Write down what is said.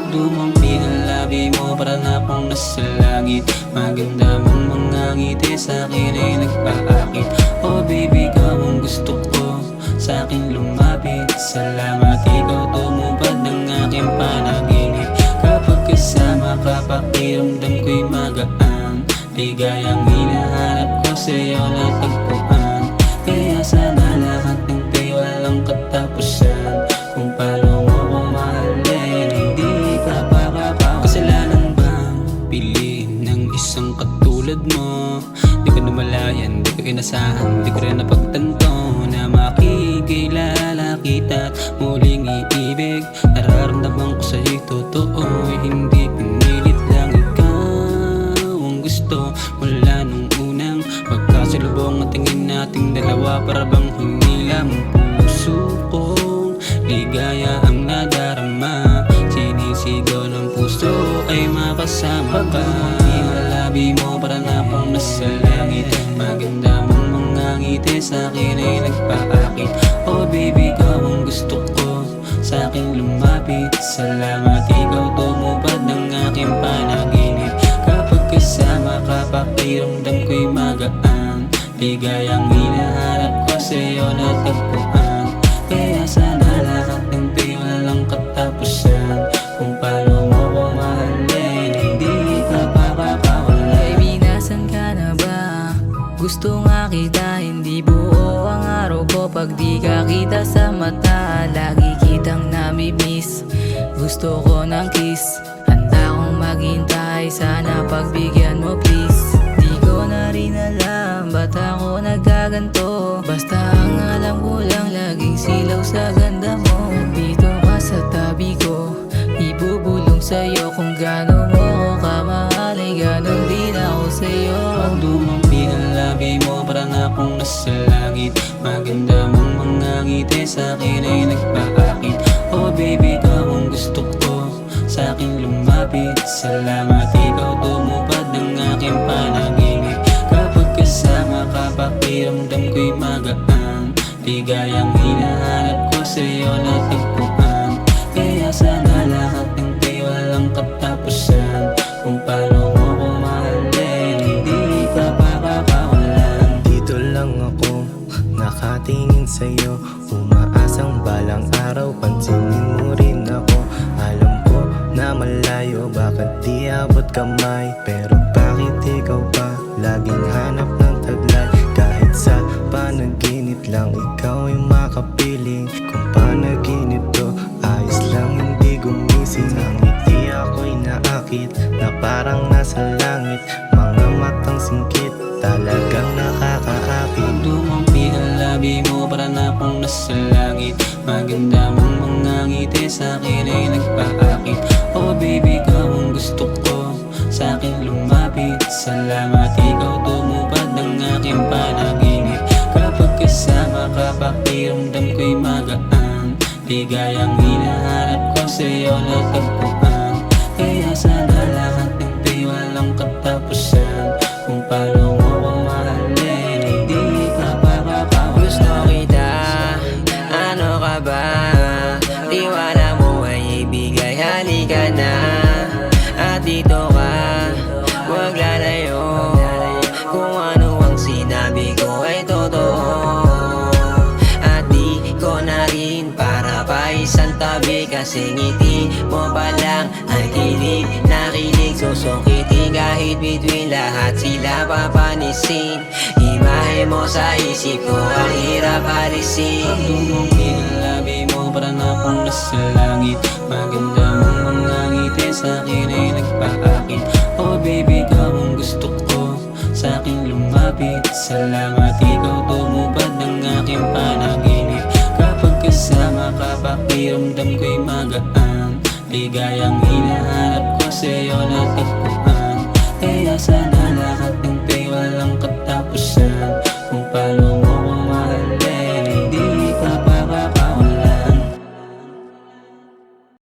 Dumampi ang labi mo para na akong nasa langit. Maganda mong mga ngiti sa'kin ay nagpaakit. Oh baby, ikaw ang gusto ko, sa'kin lumapit. Salamat, ikaw tumupad ng aking panaginip. Kapag kasama ka, pakiramdam ko'y magaan. Ligayang hinahanap ko sa'yo natagpuan. Kaya sana lahat ng tayo walang katapusan. Kung paano mo ko mahalin, hindi ka pakakaw. Kasalanan bang piliin ng isang katulad mo? Di ko namalayan, di ko inasahan, di ko rin napagtanto na makikilala kita at muling iibig. Nararamdaman ko sa'yo'y totoo, hindi pinilit lang. Ikaw ang gusto mula nung unang magkasalubong ang tingin nating dalawa. Para bang hinilam ang puso kong ligaya ang nadarama. Sinisigaw ng puso ay makasama ka. Labi mo para na akong nasa langit. Maganda mong mga ngiti sa'kin ay nagpaakit. Oh baby, ikaw ang gusto ko, sa'kin lumapit. Salamat, ikaw tumupad ng aking panaginip. Kapag kasama ka, pakiramdam ko'y magaan. Ligayang hinahanap ko sa'yo natagpuan. Kaya sana lahat ng tayo walang katapusan. Kung paano mo ko mahalin, hindi ka pakakawalan. Baby, nasan ka na ba? Gusto nga kita, hindi buo ang araw ko pag di ka kita sa mata. Lagi kitang nami-miss, gusto ko ng kiss. Handa kong maghintay, sana pagbigyan mo please. Di ko na rin alam ba't ako nagkaganto. Basta ang alam ko lang, laging silaw sa ganda mo. Dito ka sa tabi ko, ibubulong sa'yo. Kung gano'n mo ko kamahal ay gano'n din ako sa'yo. Pag dumampi ang labi mo para na akong nasa langit. Maganda mong mga ngiti sa'kin ay nagpaakit. Oh baby, ikaw ang gusto ko, sa'kin lumapit. Salamat, ikaw tumupad ng aking panaginip. Kapag kasama ka, pakiramdam ko'y magaan. Ligayang hinahanap ko sa'yo natagpuan. Kaya sana lahat ng tayo walang katapusan. Kung paano mo ko mahalin, hindi ka pakakawalan. Dito lang ako, nakatingin sa'yo. Umaasang balang araw, pansinin mo rin ako. Alam ko na malayo, bakit di abot kamay. Pero bakit ikaw pa laging hanap ng taglay? Kahit sa panaginip lang, ikaw ay makapiling. Kung panaginip to, ayos lang hindi gumising. Ang ngiti ako'y naakit, na parang nasa langit. Mga matang singkit, talagang nakakaakit. Dumampi ang labi mo para na akong nasa langit. Maganda mong mga ngiti sa'kin ay nagpaakit. Oh baby, ikaw ang gusto ko, sa'kin lumapit. Salamat, ikaw tumupad ng aking panaginip. Kapag kasama ka, pakiramdam ko'y magaan. Ligayang hinahanap ko sa'yo natagpuan. Kaya sana lahat ng tayo walang katapusan. Kung paano mo ko mahalin, hindi ka pakakawalan. Gusto kita, ano ka ba? Tiwala mo ay ibigay, halika na. At dito ka, huwag lalayo. Kung ano ang sinabi ko ay totoo. At di ko na rin para pa isang tabi. Kasi ngiti mo pa lang ay kilig, nakilig. Susungkitin kahit between lahat sila papanisin. Imahe mo sa isip ko, ang hirap alisin. Pag dumampi ang labi mo para na akong nasa langit. Maganda mong mga ngiti sa'kin ay nagpaakit. Oh baby, ikaw ang gusto ko, sa'kin lumapit. Salamat, ikaw tumupad ng aking panaginip. Kapag kasama ka, pakiramdam ko'y magaan. Ligayang hinahanap ko sa'yo natagpuan. Kaya sana